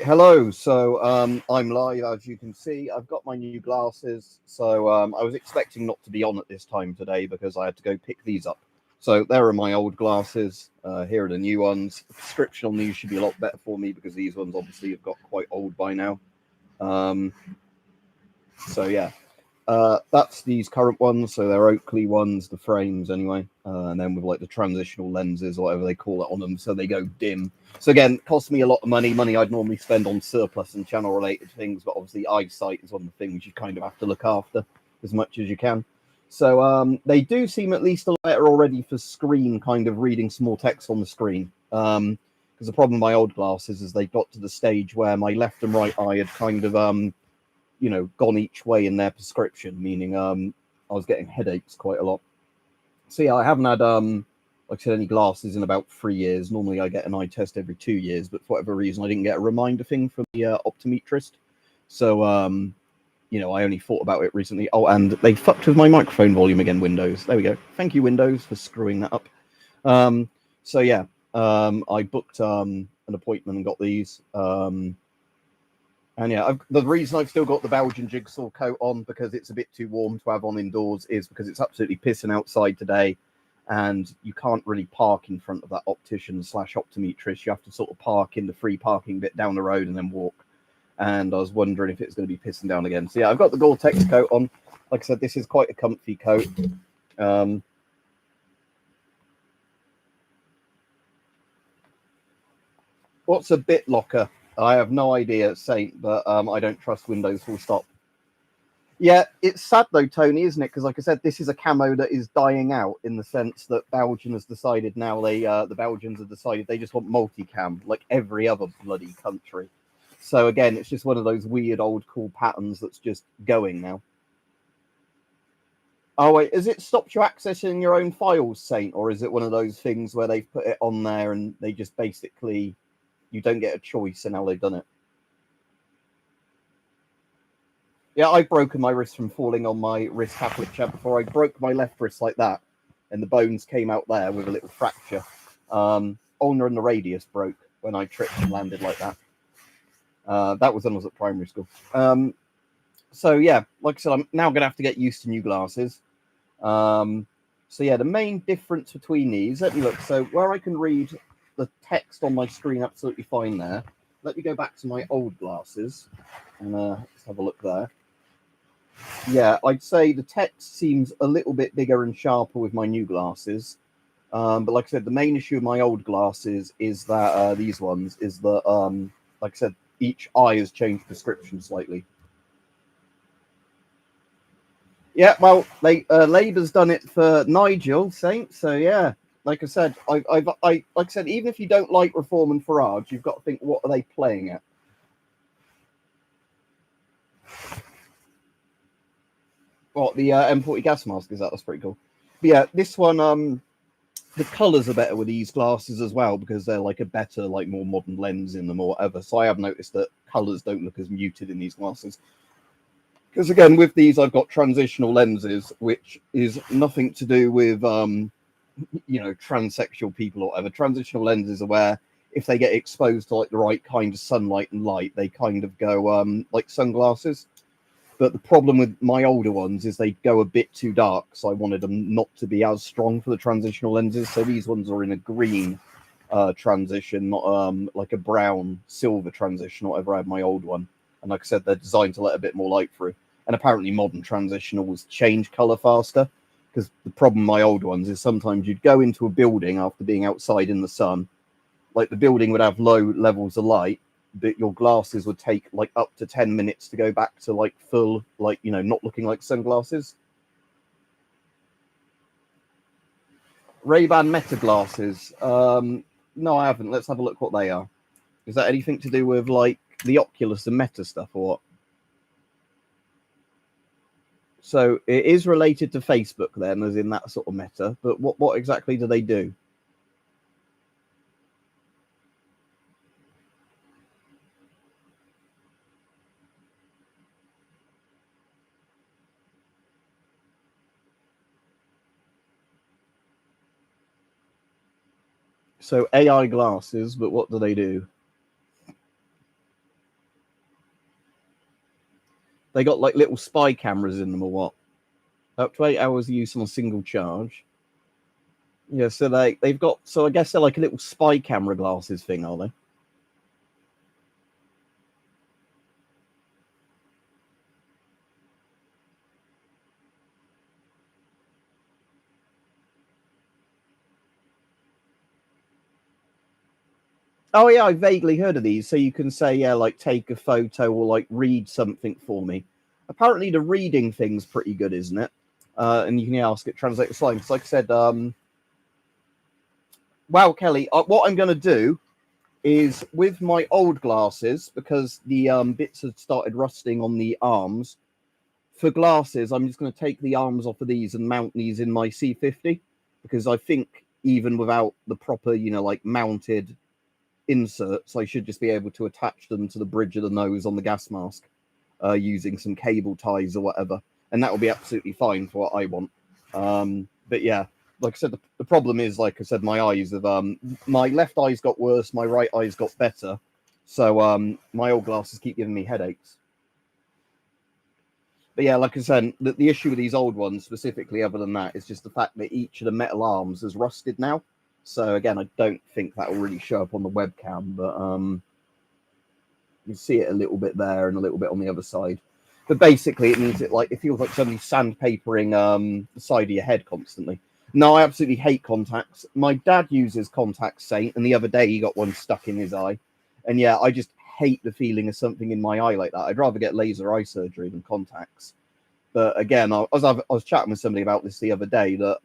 Hello, so I'm live as you can see. I've got my new glasses, so I was expecting not to be on at this time today because I had to go pick these up. So there are my old glasses, here are the new ones. The prescription on these should be a lot better for me because these ones obviously have got quite old by now. So yeah, that's these current ones, so they're Oakley ones, the frames anyway, and then with like the transitional lenses or whatever they call it on them, so they go dim. So again, it cost me a lot of money I'd normally spend on surplus and channel related things, but obviously eyesight is one of the things you kind of have to look after as much as you can. So they do seem at least a lot better already for screen, kind of reading small text on the screen. Because the problem with my old glasses is they got to the stage where my left and right eye had kind of gone each way in their prescription, meaning I was getting headaches quite a lot. So yeah, I haven't had like I said, any glasses in about 3 years. Normally I get an eye test every 2 years, but for whatever reason I didn't get a reminder thing from the optometrist. So I only thought about it recently. Oh, and they fucked with my microphone volume again, Windows. There we go. Thank you, Windows, for screwing that up. So yeah, I booked an appointment and got these. And yeah, the reason I've still got the Belgian jigsaw coat on, because it's a bit too warm to have on indoors, is because it's absolutely pissing outside today, and you can't really park in front of that optician/optometrist. You have to sort of park in the free parking bit down the road and then walk. And I was wondering if it's going to be pissing down again. So yeah, I've got the Gore-Tex coat on. Like I said, this is quite a comfy coat. What's a BitLocker? I have no idea, Saint, but I don't trust Windows full stop. Yeah, it's sad though, Tony, isn't it? Because like I said, this is a camo that is dying out in the sense that Belgium has decided now the Belgians have decided they just want multicam like every other bloody country. So again, it's just one of those weird old cool patterns that's just going now. Oh wait, has it stopped you accessing your own files, Saint, or is it one of those things where they've put it on there and they just basically you don't get a choice in how they've done it? Yeah, I've broken my wrist from falling on my wrist Catholic chat before. I broke my left wrist like that, and the bones came out there with a little fracture. Ulnar and the radius broke when I tripped and landed like that. That was when I was at primary school. So yeah, like I said, I'm now going to have to get used to new glasses. So yeah, the main difference between these, let me look. So where I can read the text on my screen absolutely fine there. Let me go back to my old glasses and let's have a look there. Yeah, I'd say the text seems a little bit bigger and sharper with my new glasses. But like I said, the main issue with my old glasses is that these ones is that, like I said, each eye has changed prescription slightly. Yeah, well, Labour's done it for Nigel, Saint. So yeah, like I said, I like I said, even if you don't like Reform and Farage, you've got to think, what are they playing at? What, the M40 gas mask is that? That's pretty cool. But yeah, this one, the colours are better with these glasses as well because they're like a better, like more modern lens in them or whatever. So I have noticed that colours don't look as muted in these glasses. Because again, with these, I've got transitional lenses, which is nothing to do with, transsexual people or whatever. Transitional lenses are where if they get exposed to like the right kind of sunlight and light, they kind of go like sunglasses. But the problem with my older ones is they go a bit too dark, so I wanted them not to be as strong for the transitional lenses. So these ones are in a green transition, not like a brown silver transition, whatever I had my old one. And like I said, they're designed to let a bit more light through. And apparently modern transitionals change color faster, because the problem with my old ones is sometimes you'd go into a building after being outside in the sun, like the building would have low levels of light, but your glasses would take like up to 10 minutes to go back to like full, like, not looking like sunglasses. Ray-Ban Meta glasses. No, I haven't. Let's have a look what they are. Is that anything to do with like the Oculus and Meta stuff or what? So it is related to Facebook then, as in that sort of Meta, but what exactly do they do? So AI glasses, but what do they do? They got like little spy cameras in them or what? Up to 8 hours of use on a single charge. Yeah, so they've got, so I guess they're like a little spy camera glasses thing, are they? Oh yeah, I vaguely heard of these. So you can say, yeah, like take a photo or like read something for me. Apparently the reading thing's pretty good, isn't it? And you can ask it translate the slide. Because like I said, wow, Kelly, what I'm going to do is with my old glasses, because the bits had started rusting on the arms. For glasses, I'm just going to take the arms off of these and mount these in my C50, because I think even without the proper, like mounted inserts, I should just be able to attach them to the bridge of the nose on the gas mask using some cable ties or whatever, and that will be absolutely fine for what I want. But yeah, like I said, the problem is, like I said, my eyes have my left eye's got worse, my right eye's got better, so my old glasses keep giving me headaches. But yeah, like I said, the issue with these old ones specifically, other than that, is just the fact that each of the metal arms is rusted now. So again, I don't think that will really show up on the webcam, but you see it a little bit there and a little bit on the other side. But basically, it means it feels like somebody sandpapering the side of your head constantly. No, I absolutely hate contacts. My dad uses contacts, Saint, and the other day he got one stuck in his eye. And yeah, I just hate the feeling of something in my eye like that. I'd rather get laser eye surgery than contacts. But again, I was chatting with somebody about this the other day, that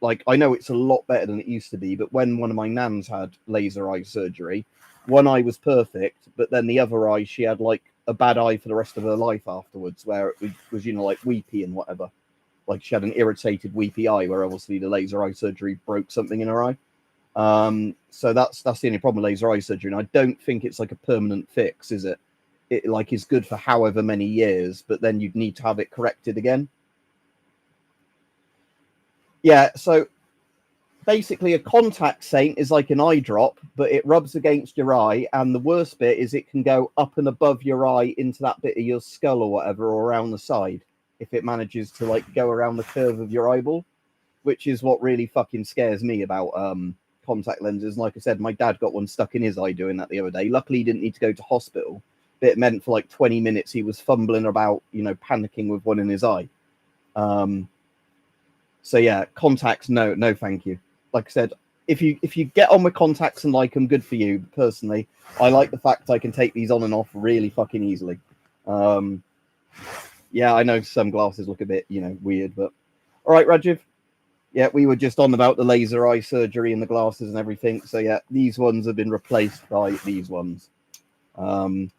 like I know it's a lot better than it used to be, but when one of my nans had laser eye surgery, one eye was perfect, but then the other eye, she had like a bad eye for the rest of her life afterwards, where it was like weepy and whatever. Like she had an irritated weepy eye, where obviously the laser eye surgery broke something in her eye. So that's the only problem with laser eye surgery, and I don't think it's like a permanent fix, is it? It like is good for however many years, but then you'd need to have it corrected again. Yeah, so basically a contact, Saint, is like an eye drop, but it rubs against your eye, and the worst bit is it can go up and above your eye into that bit of your skull or whatever, or around the side, if it manages to like go around the curve of your eyeball, which is what really fucking scares me about contact lenses. Like I said, my dad got one stuck in his eye doing that the other day. Luckily he didn't need to go to hospital, but it meant for like 20 minutes he was fumbling about, panicking with one in his eye. So yeah, contacts, no thank you. Like I said, if you get on with contacts and like them, good for you. Personally, I like the fact I can take these on and off really fucking easily. Yeah, I know some glasses look a bit, weird, but all right, Rajiv. Yeah, we were just on about the laser eye surgery and the glasses and everything. So yeah, these ones have been replaced by these ones. And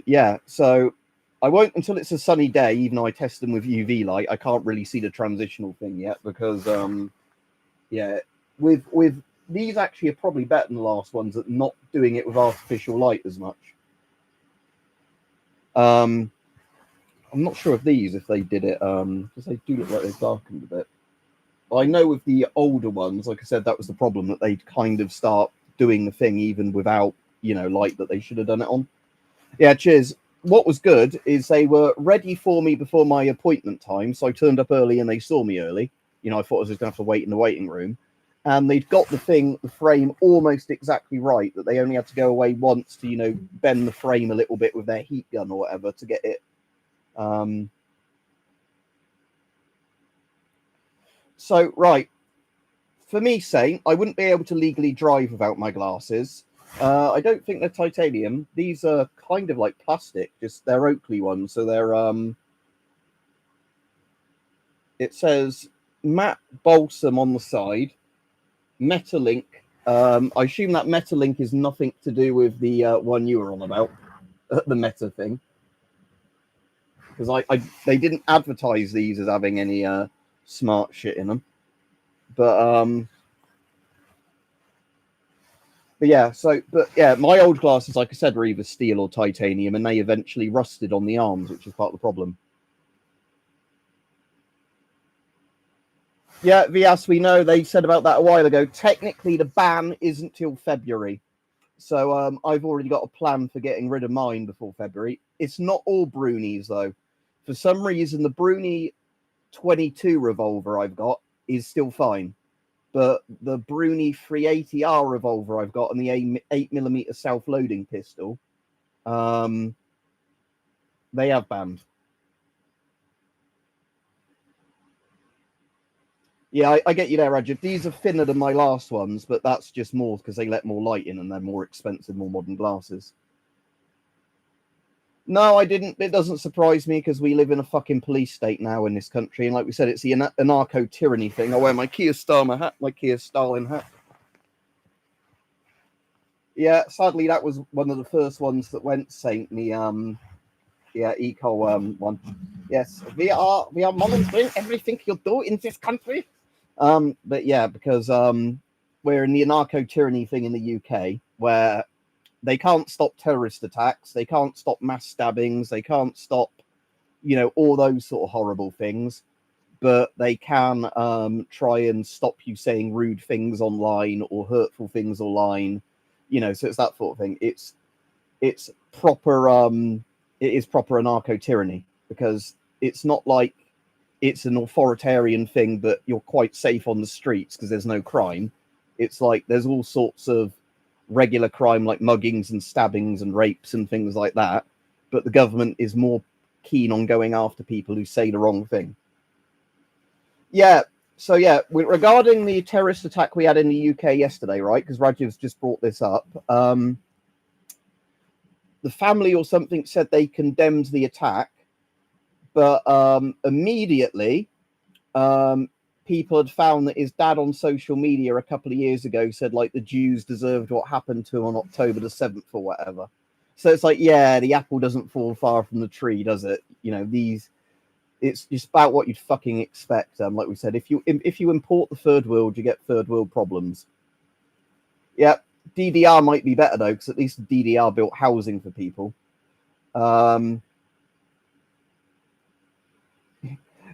yeah, so I won't until it's a sunny day, even though I test them with UV light. I can't really see the transitional thing yet because yeah, with these actually are probably better than the last ones at not doing it with artificial light as much. I'm not sure if they did it because they do look like they've darkened a bit. But I know with the older ones, like I said, that was the problem, that they'd kind of start doing the thing even without light that they should have done it on. Yeah, cheers. What was good is they were ready for me before my appointment time, so I turned up early and they saw me early. I thought I was just going to have to wait in the waiting room. And they'd got the frame almost exactly right, that they only had to go away once to, bend the frame a little bit with their heat gun or whatever to get it. So, right. For me, Saint, I wouldn't be able to legally drive without my glasses. I don't think they're titanium. These are kind of like plastic, just they're Oakley ones. So they're it says matte balsam on the side, Metalink. I assume that Metalink is nothing to do with the one you were on about, the Meta thing, because they didn't advertise these as having any smart shit in them. But yeah, my old glasses, like I said, were either steel or titanium, and they eventually rusted on the arms, which is part of the problem. Yeah, Vias, we know they said about that a while ago. Technically, the ban isn't till February. So I've already got a plan for getting rid of mine before February. It's not all Brunies though. For some reason, the Bruni 22 revolver I've got is still fine, but the Bruni 380R revolver I've got and the 8mm self-loading pistol, they have banned. Yeah, I get you there, Rajib. These are thinner than my last ones, but that's just more because they let more light in and they're more expensive, more modern glasses. No, I didn't. It doesn't surprise me because we live in a fucking police state now in this country. And like we said, it's the anarcho-tyranny thing. I wear my Keir Starmer hat, my Keir Stalin hat. Yeah, sadly, that was one of the first ones that went, Saint, the eco one. Yes, we are monitoring everything you do in this country. But yeah, because we're in the anarcho-tyranny thing in the UK where they can't stop terrorist attacks, they can't stop mass stabbings, they can't stop, all those sort of horrible things, but they can try and stop you saying rude things online or hurtful things online, so it's that sort of thing. It's proper it is proper anarcho-tyranny because it's not like it's an authoritarian thing, but you're quite safe on the streets because there's no crime. It's like there's all sorts of regular crime like muggings and stabbings and rapes and things like that, but the government is more keen on going after people who say the wrong thing. Yeah, so yeah, regarding the terrorist attack we had in the UK yesterday, right, because Rajiv's just brought this up, the family or something said they condemned the attack, but immediately people had found that his dad on social media a couple of years ago said like the Jews deserved what happened to him on October the 7th or whatever. So it's like, yeah, the apple doesn't fall far from the tree, does it? It's just about what you'd fucking expect. Like we said, if you import the third world, you get third world problems. Yeah, DDR might be better though, because at least DDR built housing for people.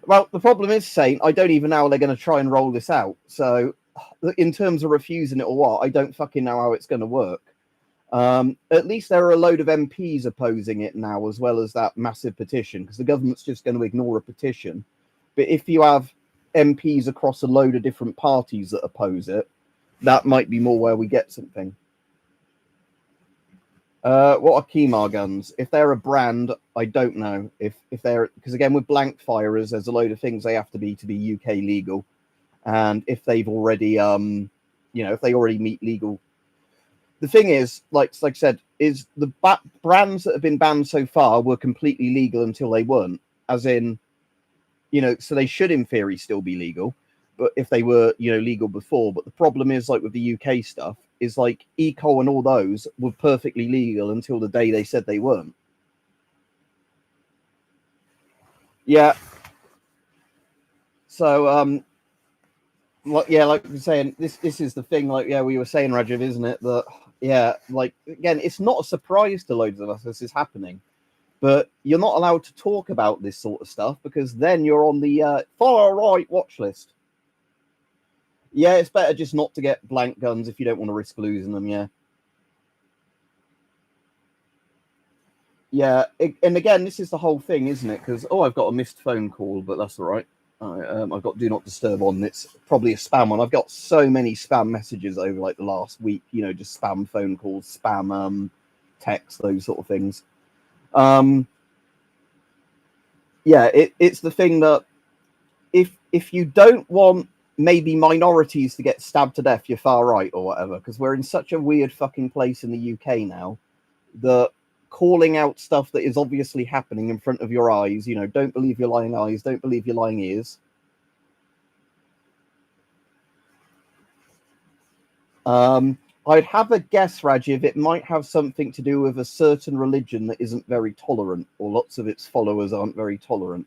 Well, the problem is, Saint, I don't even know how they're going to try and roll this out. So, in terms of refusing it or what, I don't fucking know how it's going to work. At least there are a load of MPs opposing it now, as well as that massive petition, because the government's just going to ignore a petition. But if you have MPs across a load of different parties that oppose it, that might be more where we get something. What are Kemar guns? If they're a brand, I don't know. If they're, because again with blank firers, there's a load of things they have to be UK legal, and if they've already if they already meet legal. The thing is, like I said, is the brands that have been banned so far were completely legal until they weren't. As in, so they should in theory still be legal, but if they were legal before. But the problem is, like with the UK stuff, is like eco and all those were perfectly legal until the day they said they weren't. Yeah. So like we're saying, this is the thing, like we were saying, Rajiv, isn't it? That like again, it's not a surprise to loads of us this is happening, but you're not allowed to talk about this sort of stuff because then you're on the far right watch list. Yeah, it's better just not to get blank guns if you don't want to risk losing them. Yeah, and again, this is the whole thing, isn't it? Because I've got a missed phone call, but that's all right. I've got do not disturb on. It's probably a spam one. I've got so many spam messages over like the last week. Just spam phone calls, spam text, those sort of things. It's the thing that if you don't want maybe minorities to get stabbed to death, you're far right or whatever, because we're in such a weird fucking place in the UK now that calling out stuff that is obviously happening in front of your eyes, don't believe your lying eyes, don't believe your lying ears. I'd have a guess, Rajiv, it might have something to do with a certain religion that isn't very tolerant, or lots of its followers aren't very tolerant.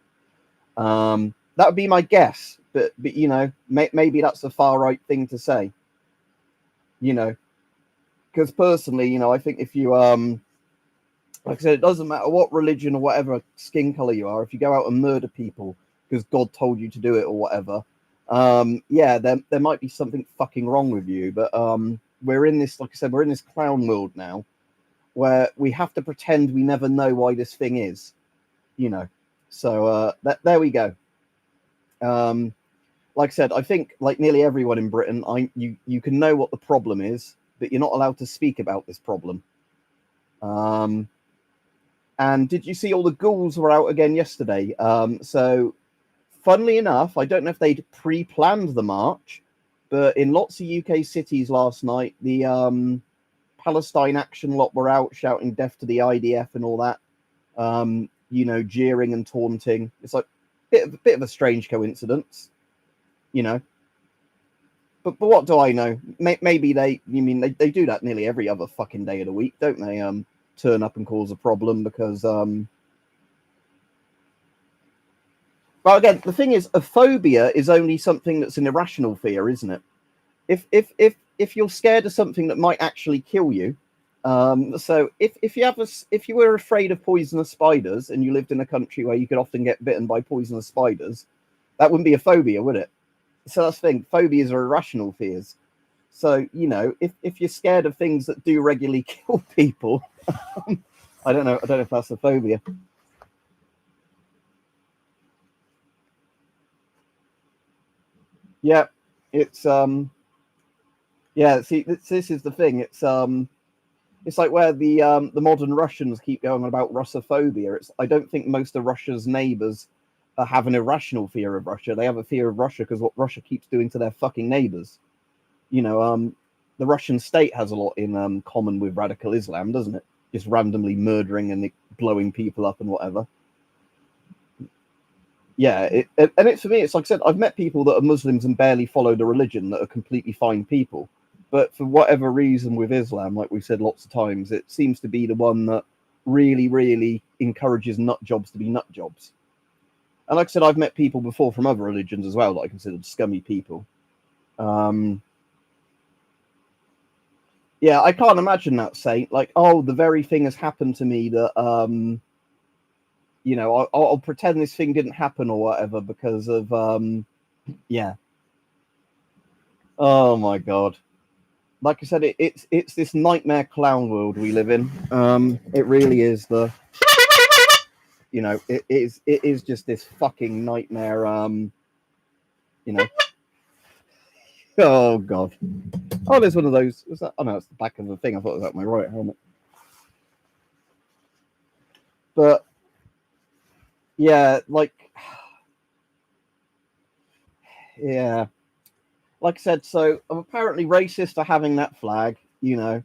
That would be my guess, but maybe that's a far right thing to say. Because personally, I think if you like I said, it doesn't matter what religion or whatever skin color you are. If you go out and murder people because God told you to do it or whatever, there might be something fucking wrong with you. But we're in this, like I said, we're in this clown world now, where we have to pretend we never know why this thing is, you know. So there we go. Like I said, I think like nearly everyone in Britain, you can know what the problem is, but you're not allowed to speak about this problem. And did you see all the ghouls were out again yesterday? So funnily enough, I don't know if they'd pre-planned the march, but in lots of UK cities last night, the Palestine Action lot were out shouting death to the IDF and all that, you know, jeering and taunting. It's like a bit of a strange coincidence, you know. But what do I know? Maybe they do that nearly every other fucking day of the week, don't they? Turn up and cause a problem because well, again, the thing is, a phobia is only something that's an irrational fear, isn't it? If you're scared of something that might actually kill you, so if you were afraid of poisonous spiders and you lived in a country where you could often get bitten by poisonous spiders, that wouldn't be a phobia, would it? So that's the thing. Phobias are irrational fears. So, you know, if you're scared of things that do regularly kill people, I don't know if that's a phobia. Yeah, it's yeah. See, this is the thing. It's like where the modern Russians keep going about Russophobia. I don't think most of Russia's neighbors have an irrational fear of Russia. They have a fear of Russia because what Russia keeps doing to their fucking neighbors. You know, the Russian state has a lot in common with radical Islam, doesn't it? Just randomly murdering and blowing people up and whatever. Yeah, and it's for me, it's like I said, I've met people that are Muslims and barely follow the religion that are completely fine people. But for whatever reason with Islam, like we've said lots of times, it seems to be the one that really, really encourages nut jobs to be nut jobs. And like I said, I've met people before from other religions as well that I considered scummy people. Yeah, I can't imagine that saint. Like, oh, the very thing has happened to me that, you know, I'll pretend this thing didn't happen or whatever because of, yeah. Oh my God. Like I said, it's this nightmare clown world we live in. It really is you know, it is just this fucking nightmare. You know. Oh God. Oh, there's one of those. Was that? Oh no, it's the back of the thing. I thought it was at my right helmet. But yeah, like yeah, like I said. So I'm apparently racist for having that flag. You know,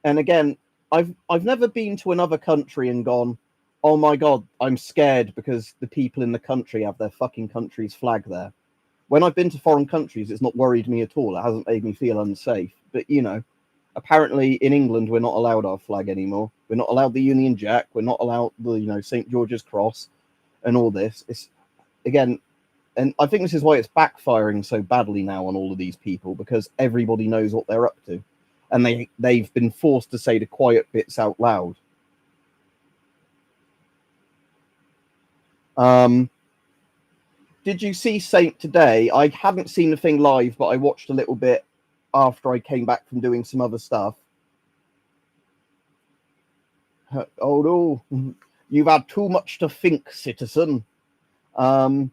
and again, I've never been to another country and gone, oh my God, I'm scared because the people in the country have their fucking country's flag there. When I've been to foreign countries, it's not worried me at all. It hasn't made me feel unsafe. But, you know, apparently in England, we're not allowed our flag anymore. We're not allowed the Union Jack. We're not allowed the, you know, St. George's Cross and all this. It's, again, and I think this is why it's backfiring so badly now on all of these people, because everybody knows what they're up to. And they've been forced to say the quiet bits out loud. Did you see Saint today? I hadn't seen the thing live, but I watched a little bit after I came back from doing some other stuff. Oh no, you've had too much to think, citizen. Well,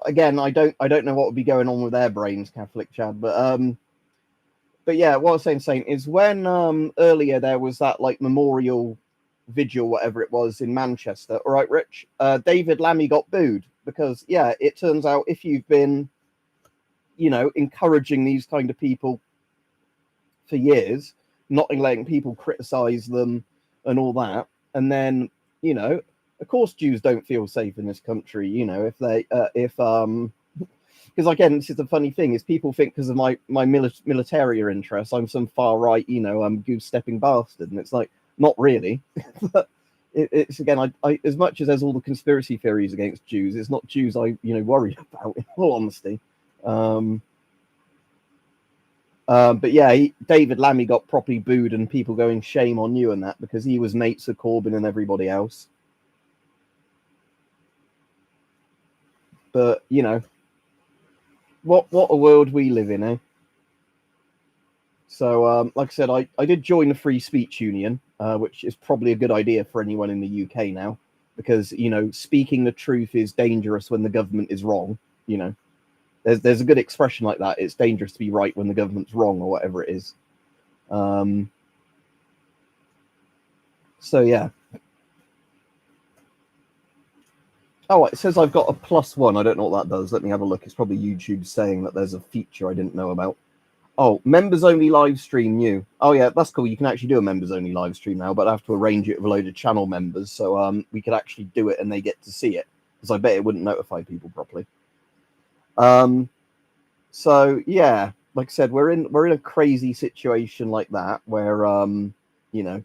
again, I don't know what would be going on with their brains, Catholic Chad, but yeah, what I was saying is when earlier there was that like memorial vigil, whatever it was in Manchester. All right, Rich. David Lammy got booed because yeah, it turns out if you've been, you know, encouraging these kind of people for years, not letting people criticize them and all that, and then you know, of course, Jews don't feel safe in this country. You know, because again, this is the funny thing is people think because of my military interests, I'm some far right, you know, goose stepping bastard, and it's like not really. But it's again, I as much as there's all the conspiracy theories against Jews, it's not Jews I worry about in all honesty. But yeah, David Lammy got properly booed and people going shame on you and that because he was mates of Corbyn and everybody else. But you know, what a world we live in, eh? So, like I said, I did join the Free Speech Union, which is probably a good idea for anyone in the UK now, because you know, speaking the truth is dangerous when the government is wrong. You know, there's a good expression like that. It's dangerous to be right when the government's wrong, or whatever it is. So yeah. Oh, it says I've got a +1. I don't know what that does. Let me have a look. It's probably YouTube saying that there's a feature I didn't know about. Oh, members only live stream new. Oh yeah, that's cool. You can actually do a members only live stream now, but I have to arrange it with a load of channel members, so we could actually do it and they get to see it, because I bet it wouldn't notify people properly. So yeah, like I said, we're in a crazy situation like that where you know,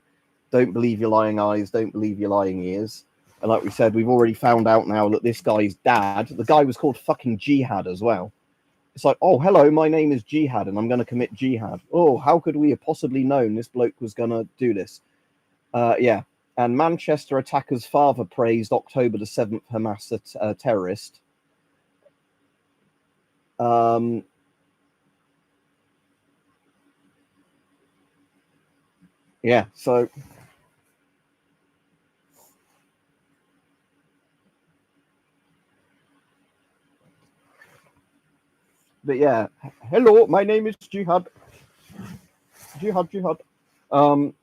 don't believe your lying eyes, don't believe your lying ears. And like we said, we've already found out now that this guy's dad, the guy was called fucking Jihad as well. It's like, oh, hello, my name is Jihad and I'm going to commit jihad. Oh, how could we have possibly known this bloke was going to do this? Yeah. And Manchester attacker's father praised October the 7th Hamas terrorist. Yeah, so... But yeah, hello, my name is Jihad. Jihad. No,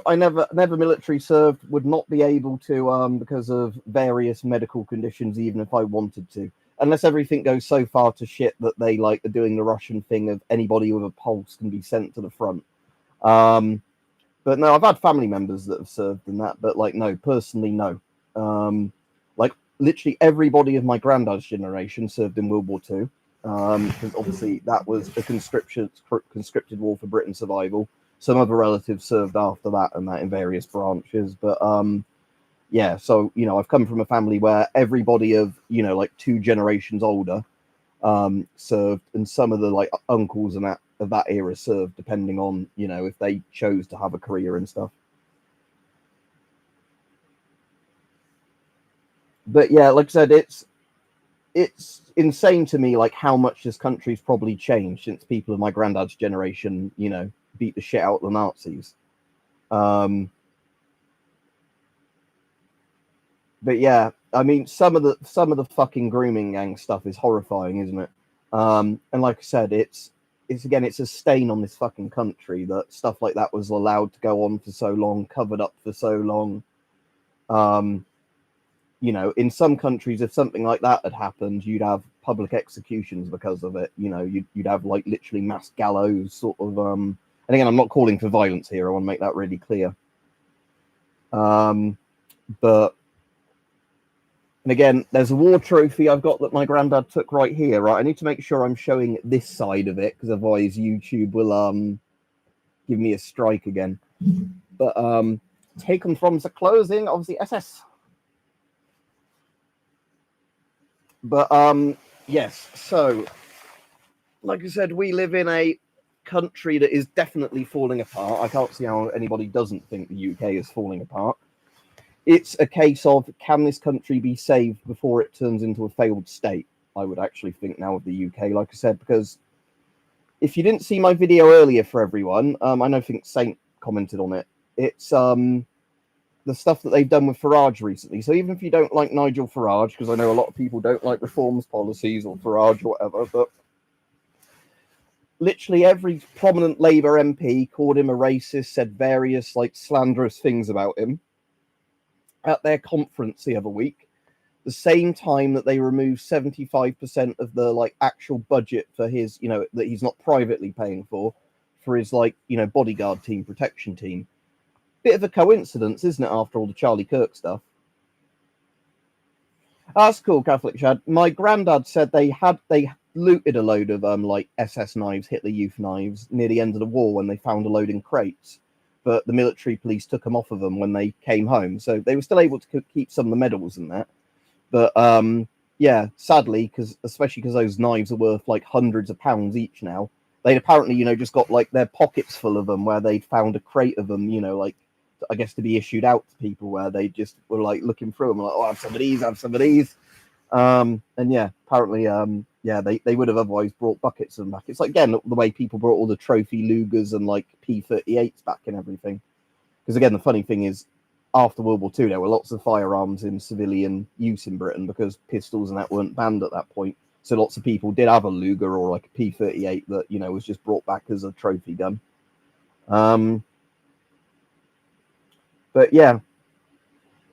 I never military served, would not be able to because of various medical conditions, even if I wanted to. Unless everything goes so far to shit that they are doing the Russian thing of anybody with a pulse can be sent to the front. But no, I've had family members that have served in that, but no, personally, no. Literally everybody of my granddad's generation served in World War II, because obviously that was a conscripted war for Britain's survival. Some other relatives served after that and that in various branches, but yeah, so I've come from a family where everybody of 2 generations older served, and some of the uncles and that of that era served, depending on if they chose to have a career and stuff. But yeah, like I said, it's insane to me how much this country's probably changed since people of my granddad's generation beat the shit out of the Nazis. But yeah, I mean, some of the fucking grooming gang stuff is horrifying, isn't it? And like I said, it's a stain on this fucking country that stuff like that was allowed to go on for so long, covered up for so long. In some countries, if something like that had happened, you'd have public executions because of it. You'd have literally mass gallows sort of. And again, I'm not calling for violence here. I want to make that really clear. But and again, there's a war trophy I've got that my granddad took right here. Right, I need to make sure I'm showing this side of it because otherwise YouTube will give me a strike again. But taken from the closing of the SS. But yes, so like I said, we live in a country that is definitely falling apart. I can't see how anybody doesn't think the UK is falling apart. It's a case of, can this country be saved before it turns into a failed state? I would actually think now of the UK, like I said, because if you didn't see my video earlier for everyone, I think Saint commented on it. It's the stuff that they've done with Farage recently. So even if you don't like Nigel Farage, because I know a lot of people don't like reforms policies or Farage or whatever, but literally every prominent Labour MP called him a racist, said various slanderous things about him at their conference the other week. The same time that they removed 75% of the actual budget for his, that he's not privately paying for his bodyguard team, protection team. Bit of a coincidence, isn't it, after all the Charlie Kirk stuff? That's cool, Catholic Chad. My granddad said they looted a load of SS knives, Hitler Youth knives, near the end of the war when they found a load in crates. But the military police took them off of them when they came home. So they were still able to keep some of the medals in that. But yeah, sadly, especially because those knives are worth hundreds of pounds each now, they'd apparently, just got their pockets full of them, where they'd found a crate of them, I guess to be issued out to people, where they just were looking through them, oh, I have some of these, And yeah, apparently, yeah, they would have otherwise brought buckets of them back. It's like, again, the way people brought all the trophy Lugers and like P38s back and everything. Because again, the funny thing is, after World War II, there were lots of firearms in civilian use in Britain because pistols and that weren't banned at that point. So lots of people did have a Luger or like a P38 that, you know, was just brought back as a trophy gun. But yeah,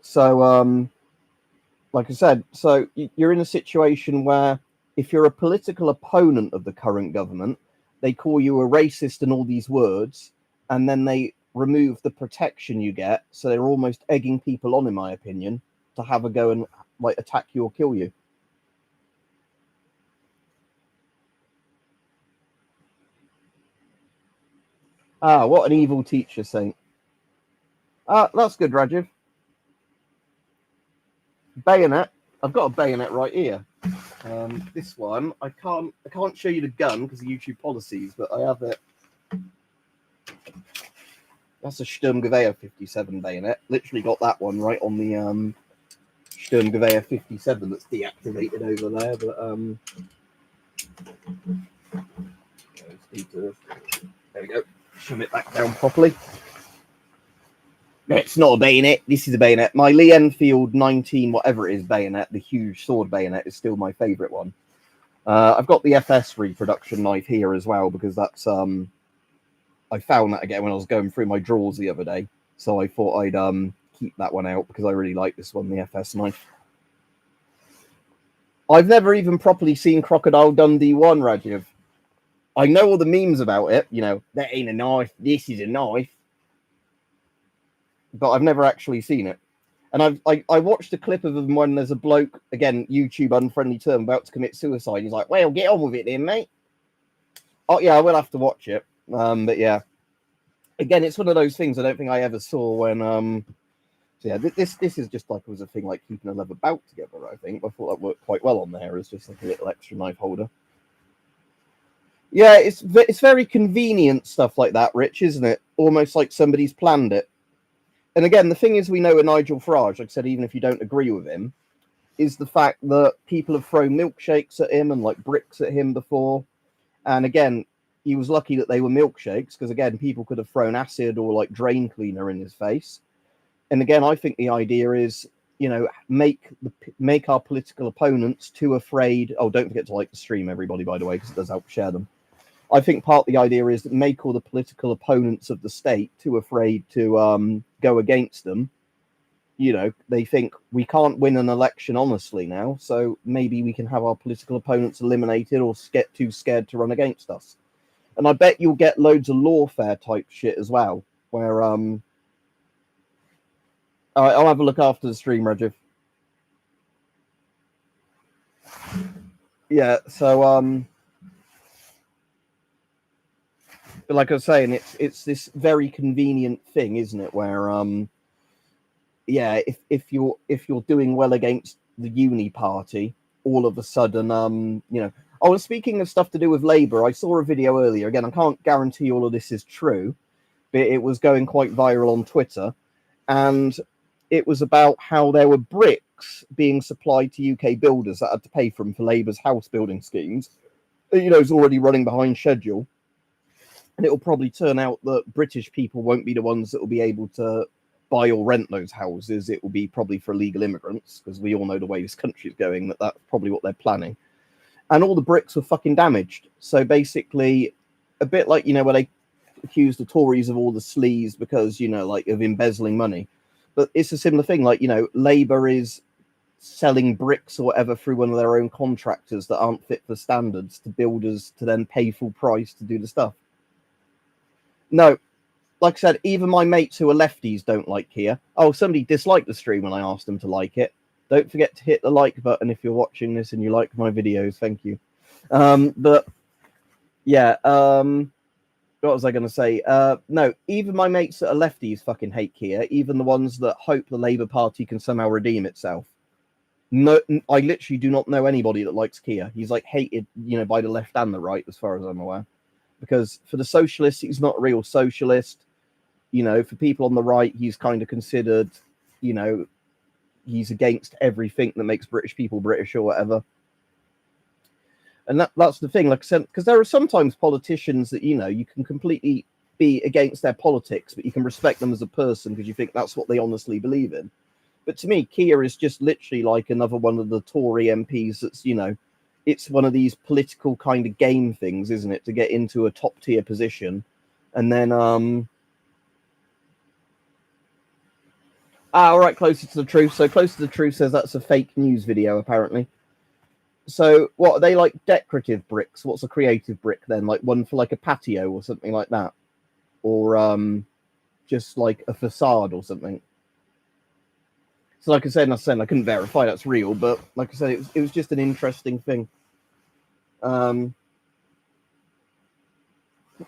so like I said, so you're in a situation where if you're a political opponent of the current government, they call you a racist and all these words, and then they remove the protection you get. So they're almost egging people on, in my opinion, to have a go and like attack you or kill you. Ah, what an evil teacher, Saint. Ah, that's good, Rajiv. Bayonet. I've got a bayonet right here. This one, I can't show you the gun because of YouTube policies, but I have it. That's a Sturmgewehr 57 bayonet. Literally got that one right on the Sturmgewehr 57 that's deactivated over there. But there we go. Shove it back down properly. It's not a bayonet. This is a bayonet. My Lee Enfield 19, whatever it is, bayonet, the huge sword bayonet, is still my favourite one. I've got the FS reproduction knife here as well because that's I found that again when I was going through my drawers the other day. So I thought I'd keep that one out because I really like this one, the FS knife. I've never even properly seen Crocodile Dundee 1, Rajiv. I know all the memes about it. You know, that ain't a knife. This is a knife. But I've never actually seen it. And I watched a clip of them when there's a bloke, again, YouTube unfriendly term, about to commit suicide. He's like, well, get on with it then, mate. Oh, yeah, I will have to watch it. But yeah. Again, it's one of those things I don't think I ever saw when... So yeah, this is just like it was a thing like keeping a leather belt together, I think. I thought that worked quite well on there as just like a little extra knife holder. Yeah, it's very convenient stuff like that, Rich, isn't it? Almost like somebody's planned it. And again, the thing is we know with Nigel Farage, like I said, even if you don't agree with him, is the fact that people have thrown milkshakes at him and like bricks at him before. And again, he was lucky that they were milkshakes because, again, people could have thrown acid or like drain cleaner in his face. And again, I think the idea is, you know, make our political opponents too afraid. Oh, don't forget to like the stream, everybody, by the way, because it does help share them. I think part of the idea is that make all the political opponents of the state too afraid to go against them. You know, they think we can't win an election honestly now, so maybe we can have our political opponents eliminated or get too scared to run against us. And I bet you'll get loads of lawfare type shit as well, where I'll have a look after the stream, Rajiv. Yeah, so but like I was saying, it's this very convenient thing, isn't it? Where yeah, if you're doing well against the uni party, all of a sudden, you know. Oh, speaking of stuff to do with Labour, I saw a video earlier. Again, I can't guarantee all of this is true, but it was going quite viral on Twitter, and it was about how there were bricks being supplied to UK builders that had to pay for them for Labour's house building schemes. You know, it's already running behind schedule. And it'll probably turn out that British people won't be the ones that will be able to buy or rent those houses. It will be probably for illegal immigrants, because we all know the way this country is going, that's probably what they're planning. And all the bricks were fucking damaged. So basically, a bit like, you know, where they accuse the Tories of all the sleaze because, you know, like of embezzling money. But it's a similar thing. Like, you know, Labour is selling bricks or whatever through one of their own contractors that aren't fit for standards to builders to then pay full price to do the stuff. No, like I said, even my mates who are lefties don't like Kia. Oh, somebody disliked the stream when I asked them to like it. Don't forget to hit the like button if you're watching this and you like my videos. Thank you. But yeah, what was I going to say? No, even my mates that are lefties fucking hate Kia. Even the ones that hope the Labour Party can somehow redeem itself. No, I literally do not know anybody that likes Kia. He's like hated, you know, by the left and the right, as far as I'm aware. Because for the socialists, he's not a real socialist. You know, for people on the right, he's kind of considered, you know, he's against everything that makes British people British or whatever. And that's the thing, like I said, because there are sometimes politicians that, you know, you can completely be against their politics, but you can respect them as a person because you think that's what they honestly believe in. But to me, Keir is just literally like another one of the Tory MPs that's, you know, it's one of these political kind of game things, isn't it, to get into a top tier position. And then, all right, Closer to the Truth. So Closer to the Truth says that's a fake news video, apparently. So what are they, like decorative bricks? What's a creative brick then? Like one for like a patio or something like that? Or just like a facade or something? So like I said, I couldn't verify that's real, but like I said, it was just an interesting thing. Yeah,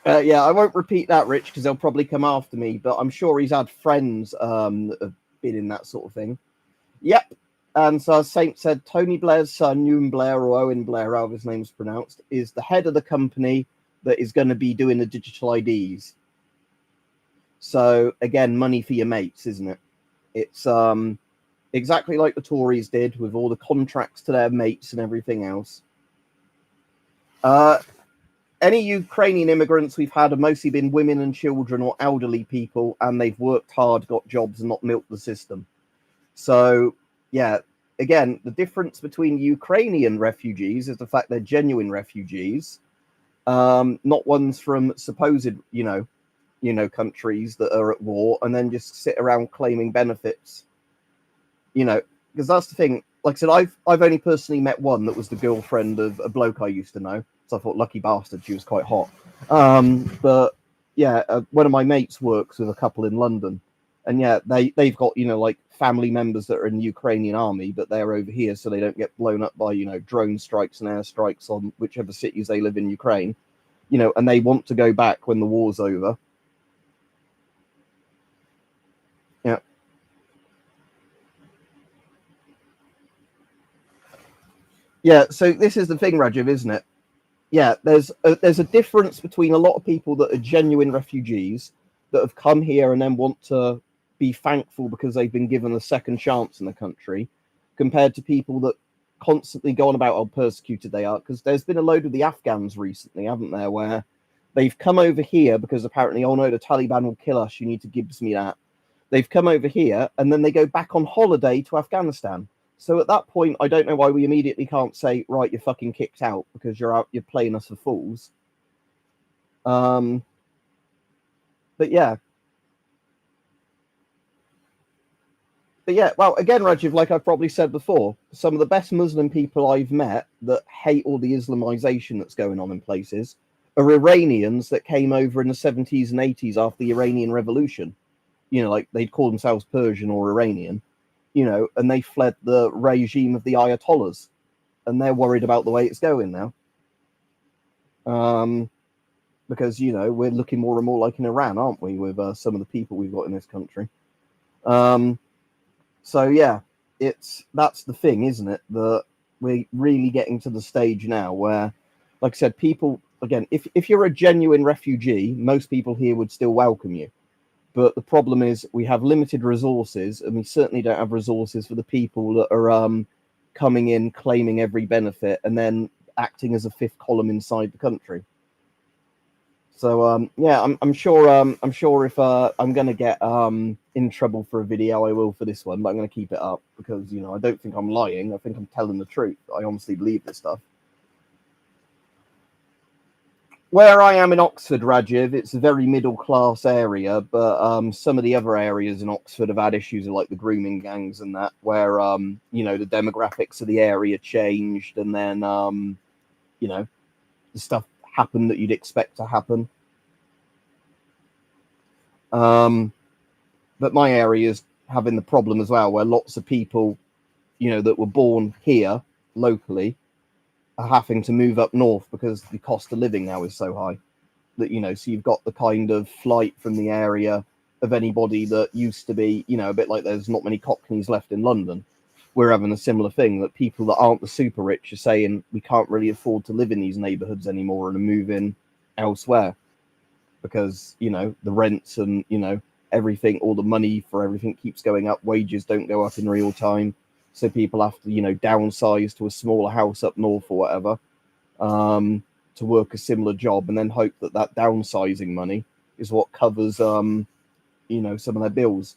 I won't repeat that, Rich, because they'll probably come after me, but I'm sure he's had friends that have been in that sort of thing. Yep. And so, as Saint said, Tony Blair's son, Ewan Blair, or Owen Blair, however his name's pronounced, is the head of the company that is going to be doing the digital IDs. So, again, money for your mates, isn't it? It's exactly like the Tories did with all the contracts to their mates and everything else. Any Ukrainian immigrants we've had have mostly been women and children or elderly people, and they've worked hard, got jobs, and not milked the system. So, yeah, again, the difference between Ukrainian refugees is the fact they're genuine refugees, not ones from supposed, you know, countries that are at war and then just sit around claiming benefits. You know, because that's the thing. Like I said, I've only personally met one that was the girlfriend of a bloke I used to know. So I thought, lucky bastard, she was quite hot. But yeah, one of my mates works with a couple in London, and yeah, they've got, you know, like family members that are in the Ukrainian army, but they're over here so they don't get blown up by, you know, drone strikes and airstrikes on whichever cities they live in Ukraine, you know, and they want to go back when the war's over. Yeah. Yeah, so this is the thing, Rajiv, isn't it? Yeah, there's a difference between a lot of people that are genuine refugees that have come here and then want to be thankful because they've been given a second chance in the country, compared to people that constantly go on about how persecuted they are. Because there's been a load of the Afghans recently, haven't there, where they've come over here because apparently, oh no, the Taliban will kill us, you need to give me that. They've come over here and then they go back on holiday to Afghanistan. So at that point, I don't know why we immediately can't say, right, you're fucking kicked out because you're playing us for fools. But yeah. But yeah, well, again, Rajiv, like I've probably said before, some of the best Muslim people I've met that hate all the Islamization that's going on in places are Iranians that came over in the 70s and 80s after the Iranian Revolution. You know, like they'd call themselves Persian or Iranian, you know, and they fled the regime of the Ayatollahs, and they're worried about the way it's going now. Because, you know, we're looking more and more like in Iran, aren't we, with some of the people we've got in this country. So, yeah, that's the thing, isn't it? That we're really getting to the stage now where, like I said, people, again, if you're a genuine refugee, most people here would still welcome you. But the problem is we have limited resources, and we certainly don't have resources for the people that are coming in, claiming every benefit, and then acting as a fifth column inside the country. So yeah, I'm sure if I'm gonna get in trouble for a video, I will for this one, but I'm gonna keep it up because, you know, I don't think I'm lying. I think I'm telling the truth. I honestly believe this stuff. Where I am in Oxford, Rajiv, it's a very middle-class area, but some of the other areas in Oxford have had issues with, like, the grooming gangs and that, where, you know, the demographics of the area changed, and then, you know, the stuff happened that you'd expect to happen. But my area is having the problem as well, where lots of people, you know, that were born here locally are having to move up north because the cost of living now is so high that, you know, so you've got the kind of flight from the area of anybody that used to be, you know, a bit like there's not many Cockneys left in London. We're having a similar thing, that people that aren't the super rich are saying we can't really afford to live in these neighborhoods anymore and are moving elsewhere because, you know, the rents and, you know, everything, all the money for everything keeps going up. Wages don't go up in real time. So people have to, downsize to a smaller house up north or whatever, to work a similar job, and then hope that downsizing money is what covers, some of their bills.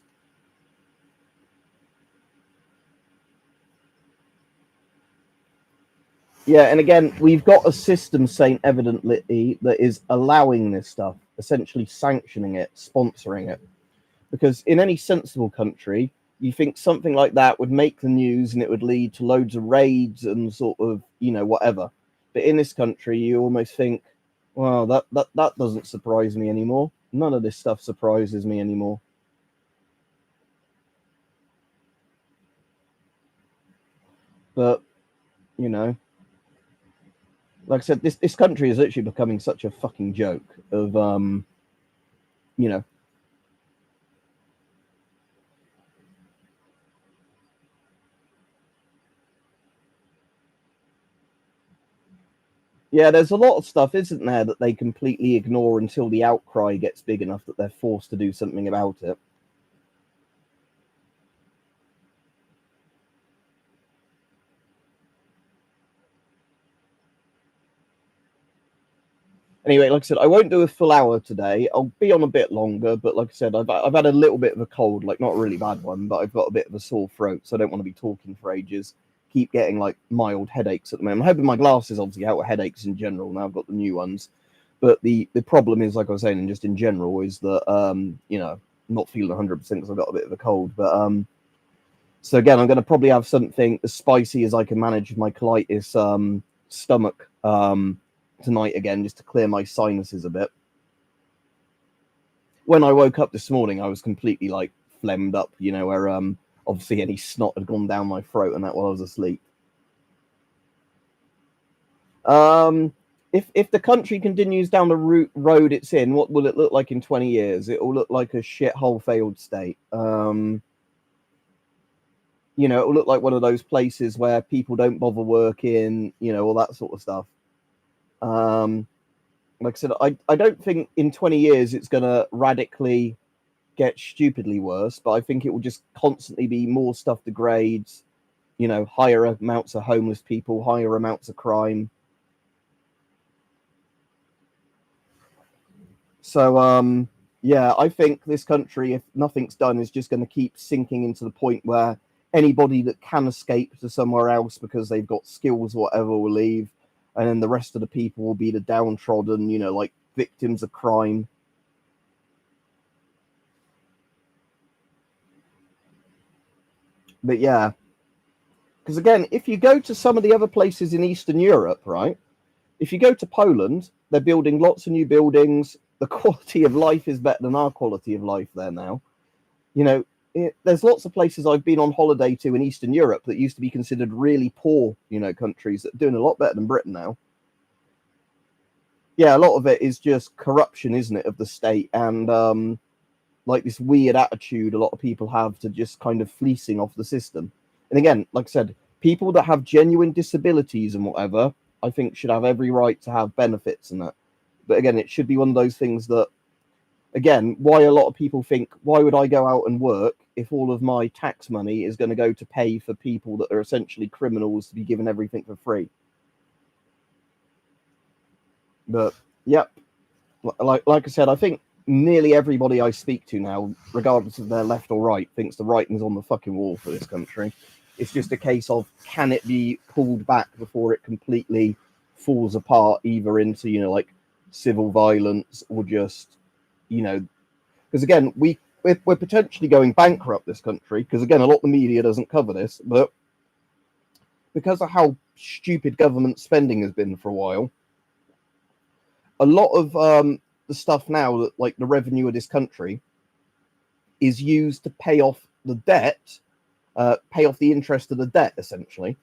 Yeah, and again, we've got a system saying evidently that is allowing this stuff, essentially sanctioning it, sponsoring it. Because in any sensible country, you think something like that would make the news and it would lead to loads of raids and sort of, whatever. But in this country, you almost think, well, that doesn't surprise me anymore. None of this stuff surprises me anymore. But, like I said, this country is actually becoming such a fucking joke of, you know, yeah, there's a lot of stuff, isn't there, that they completely ignore until the outcry gets big enough that they're forced to do something about it. Anyway, like I said, I won't do a full hour today. I'll be on a bit longer, but like I said, I've had a little bit of a cold, like not a really bad one, but I've got a bit of a sore throat, so I don't want to be talking for ages. Keep getting like mild headaches at the moment. I'm hoping my glasses obviously help with headaches in general. Now I've got the new ones, but the problem is, like I was saying, and just in general, is that not feeling 100% because I've got a bit of a cold. But so again, I'm going to probably have something as spicy as I can manage with my colitis stomach tonight again, just to clear my sinuses a bit. When I woke up this morning, I was completely like phlegmed up, where obviously any snot had gone down my throat and that while I was asleep. If the country continues down the road it's in, what will it look like in 20 years? It will look like a shithole failed state. It will look like one of those places where people don't bother working, all that sort of stuff. Like I said, I don't think in 20 years it's going to radically get stupidly worse, but I think it will just constantly be more stuff degrades, higher amounts of homeless people, higher amounts of crime. So, yeah, I think this country, if nothing's done, is just going to keep sinking into the point where anybody that can escape to somewhere else because they've got skills or whatever will leave, and then the rest of the people will be the downtrodden, like victims of crime. But yeah, because again, if you go to some of the other places in Eastern Europe, right? If you go to Poland, they're building lots of new buildings. The quality of life is better than our quality of life there now. There's lots of places I've been on holiday to in Eastern Europe that used to be considered really poor, countries that are doing a lot better than Britain now. Yeah, a lot of it is just corruption, isn't it, of the state, and like this weird attitude a lot of people have to just kind of fleecing off the system. And again, like I said, people that have genuine disabilities and whatever, I think should have every right to have benefits and that. But again, it should be one of those things that, again, why a lot of people think, why would I go out and work if all of my tax money is going to go to pay for people that are essentially criminals to be given everything for free? But yep, like I said, I think nearly everybody I speak to now, regardless of their left or right, thinks the writing's on the fucking wall for this country. It's just a case of, can it be pulled back before it completely falls apart, either into like civil violence or just because again we're potentially going bankrupt, this country, because again a lot of the media doesn't cover this, but because of how stupid government spending has been for a while, a lot of the stuff now that like the revenue of this country is used to pay off the debt, pay off the interest of the debt, essentially.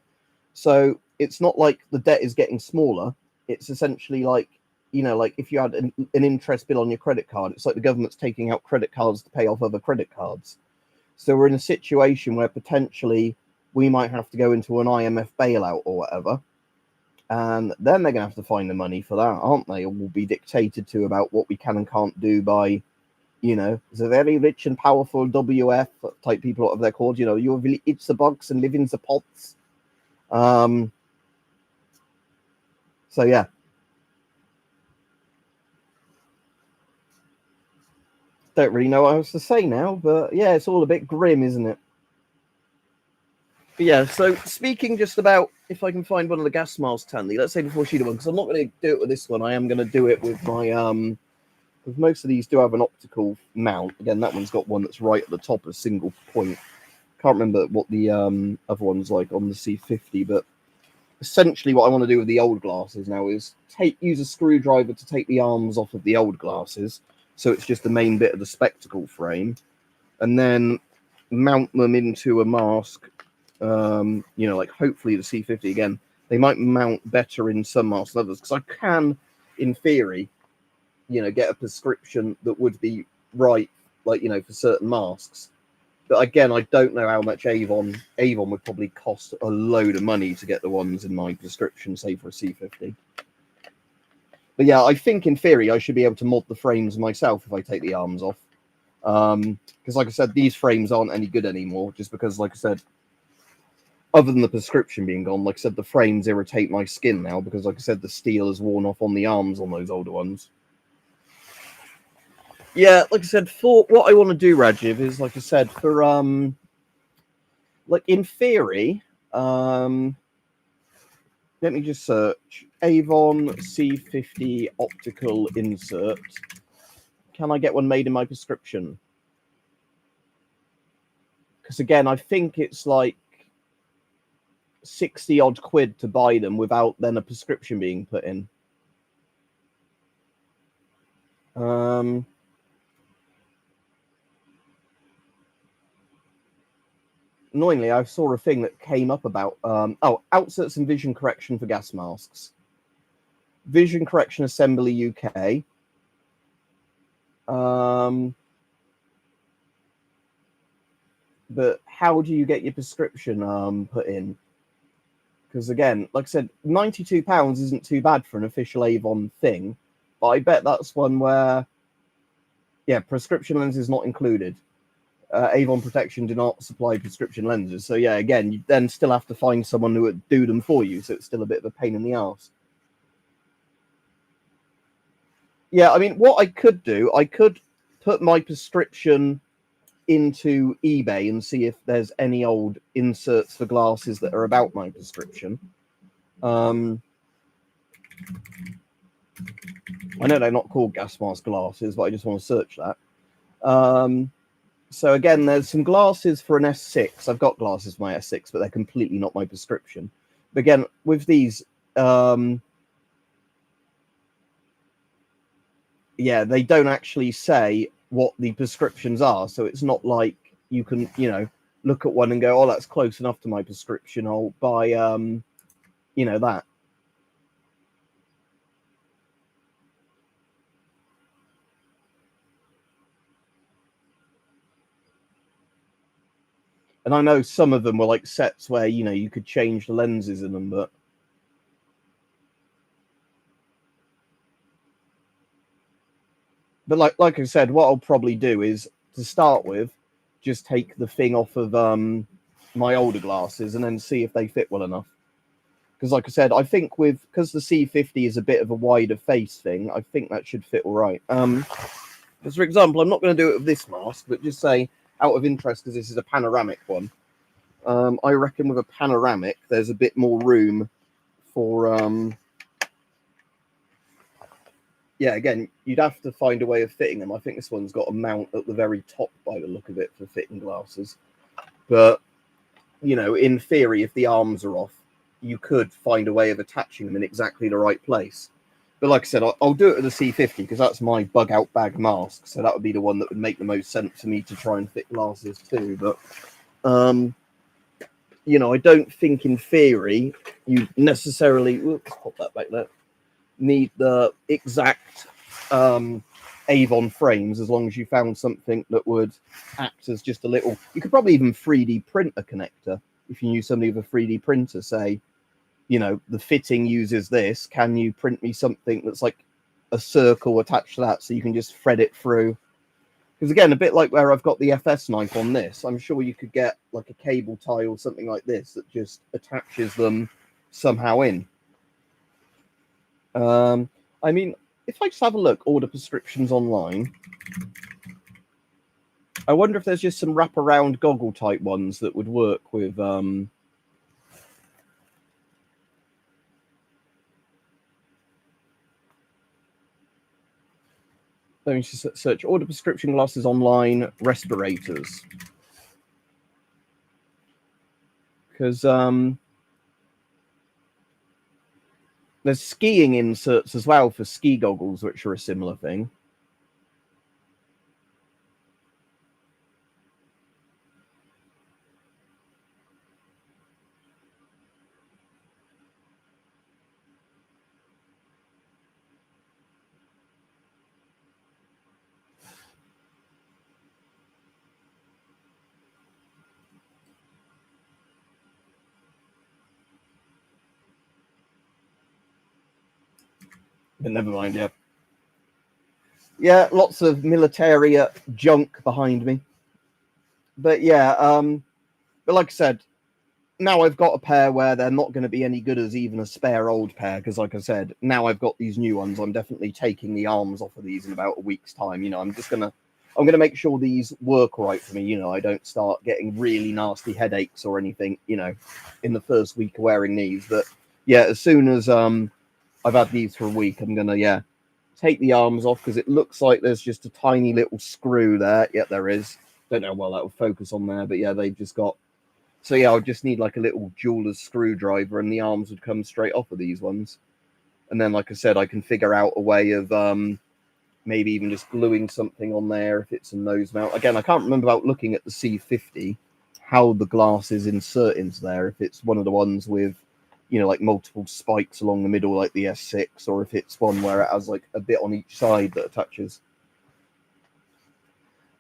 So it's not like the debt is getting smaller. It's essentially like, like if you had an interest bill on your credit card, it's like the government's taking out credit cards to pay off other credit cards. So we're in a situation where potentially we might have to go into an IMF bailout or whatever. And then they're going to have to find the money for that, aren't they? Or will be dictated to about what we can and can't do by, you know, the very rich and powerful WF type people, whatever they're called, you know, you really eat the bugs and live in the pots. So yeah. Don't really know what else to say now, but yeah, it's all a bit grim, isn't it? But yeah, so speaking just about if I can find one of the gas masks handy, let's say before she do one, because I'm not going to do it with this one. I am going to do it with my because most of these do have an optical mount. Again, that one's got one that's right at the top, a single point. Can't remember what the other one's like on the C50, but essentially what I want to do with the old glasses now is use a screwdriver to take the arms off of the old glasses, so it's just the main bit of the spectacle frame, and then mount them into a mask. You know, like hopefully the C50 again. They might mount better in some masks than others, because I can, in theory, you know, get a prescription that would be right, like, you know, for certain masks. But again, I don't know how much Avon would probably cost a load of money to get the ones in my prescription, say for a C50. But yeah, I think in theory I should be able to mod the frames myself if I take the arms off. Because like I said, these frames aren't any good anymore, just because, like I said, other than the prescription being gone, like I said, the frames irritate my skin now because, like I said, the steel is worn off on the arms on those older ones. Yeah, like I said, for what I want to do, Rajiv, is, like I said, for like in theory, let me just search Avon C50 optical insert. Can I get one made in my prescription? Because again, I think it's like 60 odd quid to buy them without then a prescription being put in. Annoyingly, I saw a thing that came up about outserts and vision correction for gas masks. Vision Correction Assembly UK. But how do you get your prescription put in? Because again, like I said, £92 isn't too bad for an official Avon thing, but I bet that's one where, yeah, prescription lenses not included. Avon Protection do not supply prescription lenses, so yeah, again, you then still have to find someone who would do them for you, so it's still a bit of a pain in the arse. Yeah, I mean, what I could do, I could put my prescription into eBay and see if there's any old inserts for glasses that are about my prescription. I know they're not called gas mask glasses, but I just want to search that. So again, there's some glasses for an S6. I've got glasses for my S6, but they're completely not my prescription. But again, with these, yeah, they don't actually say what the prescriptions are. So it's not like you can, you know, look at one and go, oh, that's close enough to my prescription. I'll buy, you know, that. And I know some of them were like sets where, you know, you could change the lenses in them, but like I said, what I'll probably do is, to start with, just take the thing off of my older glasses and then see if they fit well enough. Because like I said, I think because the C50 is a bit of a wider face thing, I think that should fit all right. Because for example, I'm not going to do it with this mask, but just say, out of interest, because this is a panoramic one, I reckon with a panoramic, there's a bit more room for yeah, again, you'd have to find a way of fitting them. I think this one's got a mount at the very top by the look of it for fitting glasses. But, you know, in theory, if the arms are off, you could find a way of attaching them in exactly the right place. But like I said, I'll do it with the C50 because that's my bug out bag mask. So that would be the one that would make the most sense for me to try and fit glasses too. But, you know, I don't think in theory you necessarily, let's pop that back there, need the exact Avon frames, as long as you found something that would act as just a little, you could probably even 3D print a connector if you knew somebody with a 3D printer. Say, you know, the fitting uses this, can you print me something that's like a circle attached to that so you can just thread it through? Because again, a bit like where I've got the FS knife on this, I'm sure you could get like a cable tie or something like this that just attaches them somehow in. I mean, if I just have a look, order prescriptions online, I wonder if there's just some wraparound goggle type ones that would work with. Let me just search order prescription glasses online, respirators. Because there's skiing inserts as well for ski goggles, which are a similar thing. But never mind, yeah. Yeah, lots of military junk behind me. But yeah, but like I said, now I've got a pair where they're not going to be any good as even a spare old pair, because like I said, now I've got these new ones. I'm definitely taking the arms off of these in about a week's time. You know, I'm gonna make sure these work right for me. You know, I don't start getting really nasty headaches or anything, you know, in the first week of wearing these. But yeah, as soon as I've had these for a week, I'm gonna take the arms off, because it looks like there's just a tiny little screw there. Yeah, there is. Don't know how well that will focus on there, but yeah, they've just got. So yeah, I'll just need like a little jeweler's screwdriver, and the arms would come straight off of these ones. And then, like I said, I can figure out a way of maybe even just gluing something on there if it's a nose mount. Again, I can't remember about looking at the C50 how the glasses insert into there. If it's one of the ones with, you know, like multiple spikes along the middle, like the S6, or if it's one where it has like a bit on each side that attaches.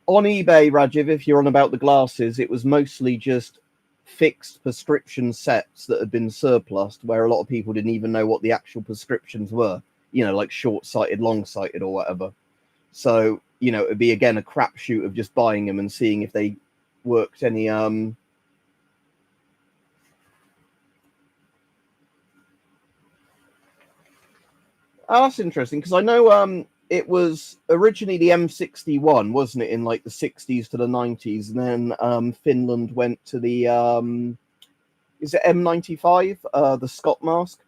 On eBay, Rajiv, if you're on about the glasses, it was mostly just fixed prescription sets that had been surplused, where a lot of people didn't even know what the actual prescriptions were, you know, like short-sighted, long-sighted, or whatever. So, you know, it'd be again a crapshoot of just buying them and seeing if they worked any oh, that's interesting, because I know it was originally the M61, wasn't it, in like the 60s to the 90s, and then Finland went to the is it M95, the Scott mask.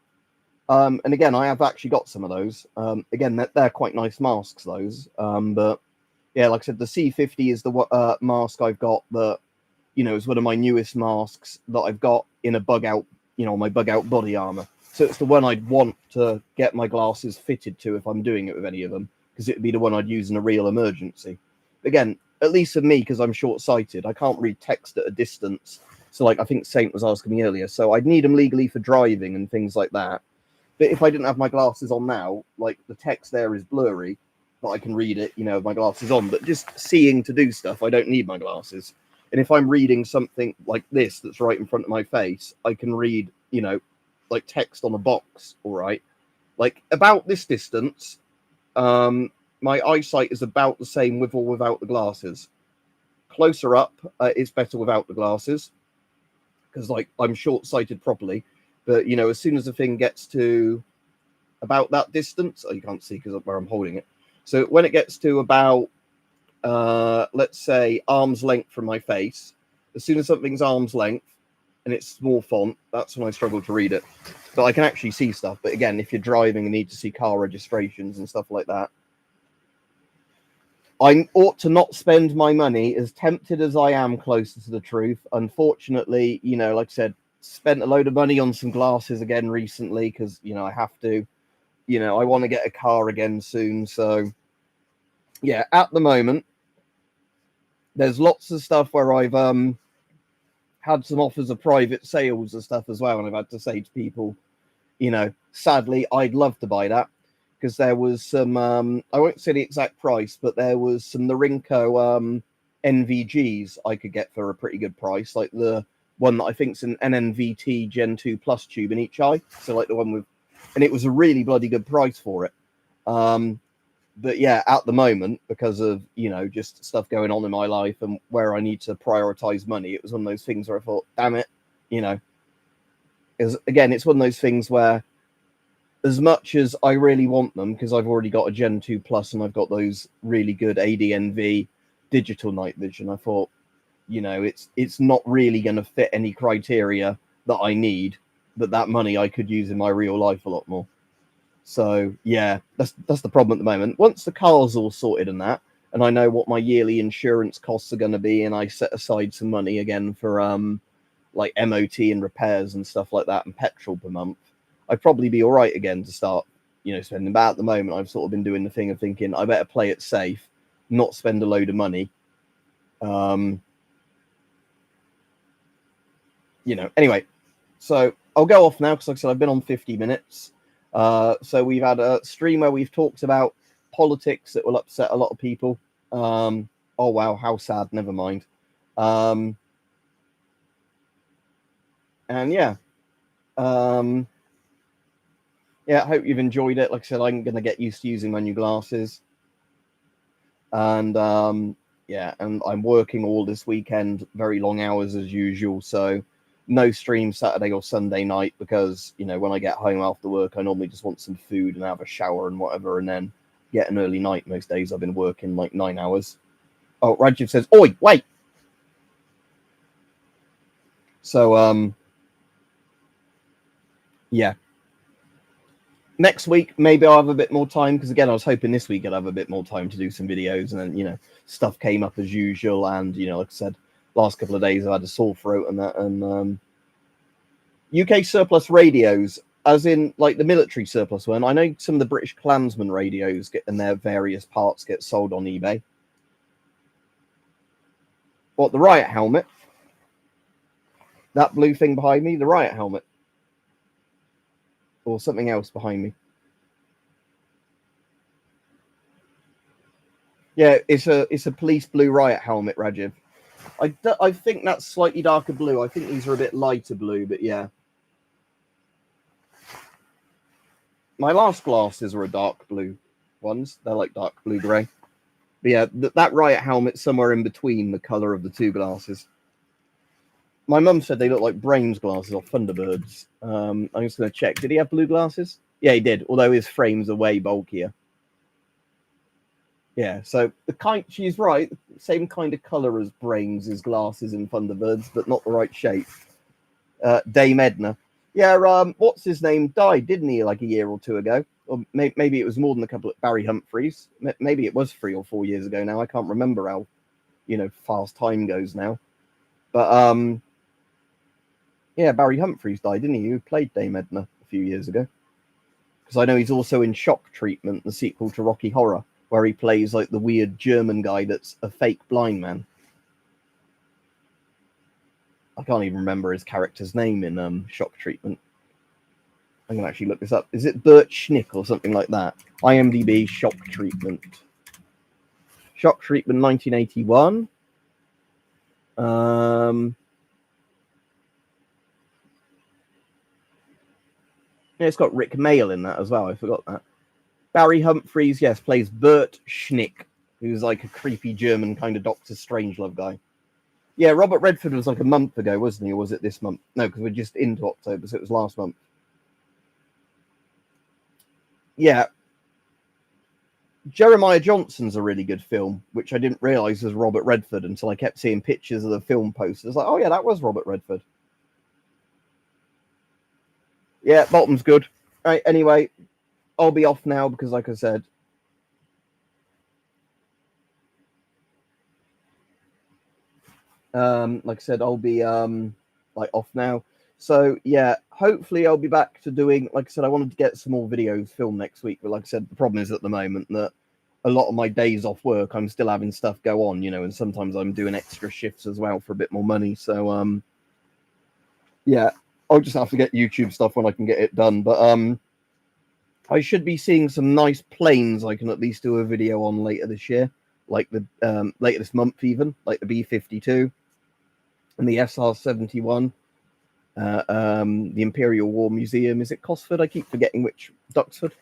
And again, I have actually got some of those. Again, they're quite nice masks, those. But yeah, like I said, the C50 is the mask I've got that, you know, is one of my newest masks that I've got in a bug out, you know, my bug out body armor. So it's the one I'd want to get my glasses fitted to if I'm doing it with any of them, because it would be the one I'd use in a real emergency. Again, at least for me, because I'm short-sighted, I can't read text at a distance. So, like, I think Saint was asking me earlier, so I'd need them legally for driving and things like that. But if I didn't have my glasses on now, like, the text there is blurry, but I can read it, you know, with my glasses on. But just seeing to do stuff, I don't need my glasses. And if I'm reading something like this that's right in front of my face, I can read, you know, like text on a box, all right? Like, about this distance, my eyesight is about the same with or without the glasses. Closer up, it's better without the glasses, because, like, I'm short-sighted properly. But, you know, as soon as the thing gets to about that distance, oh, you can't see because of where I'm holding it. So when it gets to about, let's say, arm's length from my face, as soon as something's arm's length and it's small font, that's when I struggle to read it. But I can actually see stuff. But again, if you're driving and need to see car registrations and stuff like that, I ought to not spend my money. As tempted as I am closer to the truth, unfortunately, you know, like I said, spent a load of money on some glasses again recently because, you know, I have to. You know, I want to get a car again soon. So, yeah, at the moment, there's lots of stuff where I've had some offers of private sales and stuff as well. And I've had to say to people, you know, sadly, I'd love to buy that, because there was some, I won't say the exact price, but there was some Norinco NVGs I could get for a pretty good price, like the one that I think's an NNVT Gen 2 Plus tube in each eye. So like the one with, and it was a really bloody good price for it. But yeah, at the moment, because of, you know, just stuff going on in my life and where I need to prioritize money, it was one of those things where I thought, damn it, you know, again, it's one of those things where, as much as I really want them, because I've already got a Gen 2 Plus and I've got those really good ADNV digital night vision, I thought, you know, it's not really going to fit any criteria that I need, but that money I could use in my real life a lot more. So yeah, that's the problem at the moment. Once the car's all sorted and that, and I know what my yearly insurance costs are going to be, and I set aside some money again for like MOT and repairs and stuff like that, and petrol per month, I'd probably be all right again to start, you know, spending. But at the moment, I've sort of been doing the thing of thinking I better play it safe, not spend a load of money. You know, anyway, so I'll go off now because, like I said, I've been on 50 minutes. So we've had a stream where we've talked about politics that will upset a lot of people. Oh, wow, how sad. Never mind. And yeah. Yeah, I hope you've enjoyed it. Like I said, I'm going to get used to using my new glasses. And yeah, and I'm working all this weekend, very long hours as usual. So no stream Saturday or Sunday night because, you know, when I get home after work, I normally just want some food and have a shower and whatever, and then get an early night. Most days I've been working like 9 hours. Oh, Rajiv says, "Oi, wait." So yeah. Next week, maybe I'll have a bit more time because, again, I was hoping this week I'd have a bit more time to do some videos, and then, you know, stuff came up as usual. And, you know, like I said, last couple of days I've had a sore throat and that. And UK surplus radios, as in like the military surplus one. I know some of the British Klansman radios and their various parts get sold on eBay. What, the riot helmet? That blue thing behind me, the riot helmet, or something else behind me? Yeah, it's a police blue riot helmet, Rajiv. I think that's slightly darker blue. I think these are a bit lighter blue, but yeah. My last glasses were a dark blue ones. They're like dark blue grey. But yeah, that riot helmet's somewhere in between the colour of the two glasses. My mum said they look like Brains glasses or Thunderbirds. I'm just going to check. Did he have blue glasses? Yeah, he did, although his frames are way bulkier. Yeah, so she's right. Same kind of colour as Brains' glasses in Thunderbirds, but not the right shape. Dame Edna. Yeah, what's his name died, didn't he, like a year or two ago? Or maybe it was more than a couple of Barry Humphries. Maybe it was 3 or 4 years ago now. I can't remember how, you know, fast time goes now. But yeah, Barry Humphries died, didn't he? Who played Dame Edna a few years ago? Because I know he's also in Shock Treatment, the sequel to Rocky Horror, where he plays like the weird German guy that's a fake blind man. I can't even remember his character's name in Shock Treatment. I'm going to actually look this up. Is it Bert Schnick or something like that? IMDb Shock Treatment. Shock Treatment 1981. Yeah, it's got Rick Mail in that as well. I forgot that. Barry Humphries, yes, plays Bert Schnick, who's like a creepy German kind of Doctor Strangelove guy. Yeah, Robert Redford was like a month ago, wasn't he? Or was it this month? No, because we're just into October, so it was last month. Yeah. Jeremiah Johnson's a really good film, which I didn't realise was Robert Redford until I kept seeing pictures of the film posters. Like, oh yeah, that was Robert Redford. Yeah, Bottom's good. Right, anyway, I'll be off now because, like I said, I'll be like off now. So yeah, hopefully I'll be back to doing. Like I said, I wanted to get some more videos filmed next week, but like I said, the problem is at the moment that a lot of my days off work, I'm still having stuff go on, you know, and sometimes I'm doing extra shifts as well for a bit more money. So yeah, I'll just have to get YouTube stuff when I can get it done. But I should be seeing some nice planes I can at least do a video on later this year, like the later this month even, like the B-52 and the SR-71. The Imperial War Museum. Is it Cosford? I keep forgetting which. Duxford.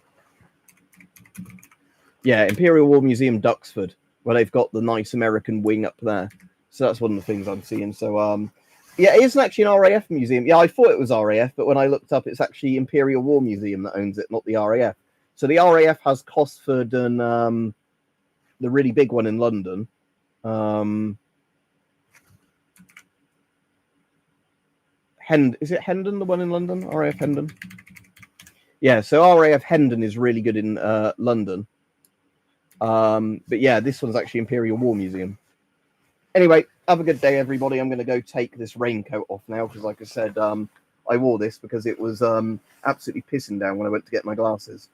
Yeah, Imperial War Museum, Duxford, where they've got the nice American wing up there. So that's one of the things I'm seeing. So yeah, it isn't actually an RAF museum. Yeah, I thought it was RAF, but when I looked up, it's actually Imperial War Museum that owns it, not the RAF. So the RAF has Cosford and the really big one in London. Is it Hendon, the one in London? RAF Hendon? Yeah, so RAF Hendon is really good in London. But yeah, this one's actually Imperial War Museum. Anyway, have a good day, everybody. I'm going to go take this raincoat off now because, like I said, I wore this because it was absolutely pissing down when I went to get my glasses.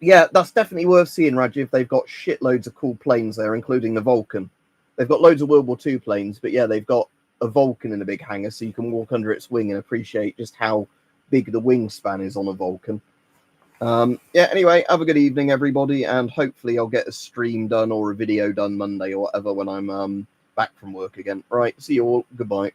Yeah, that's definitely worth seeing, Rajiv. They've got shitloads of cool planes there, including the Vulcan. They've got loads of World War II planes, but yeah, they've got a Vulcan in a big hangar, so you can walk under its wing and appreciate just how big the wingspan is on a Vulcan. Yeah, anyway, have a good evening, everybody, and hopefully I'll get a stream done or a video done Monday or whatever when I'm back from work again. Right, see you all. Goodbye.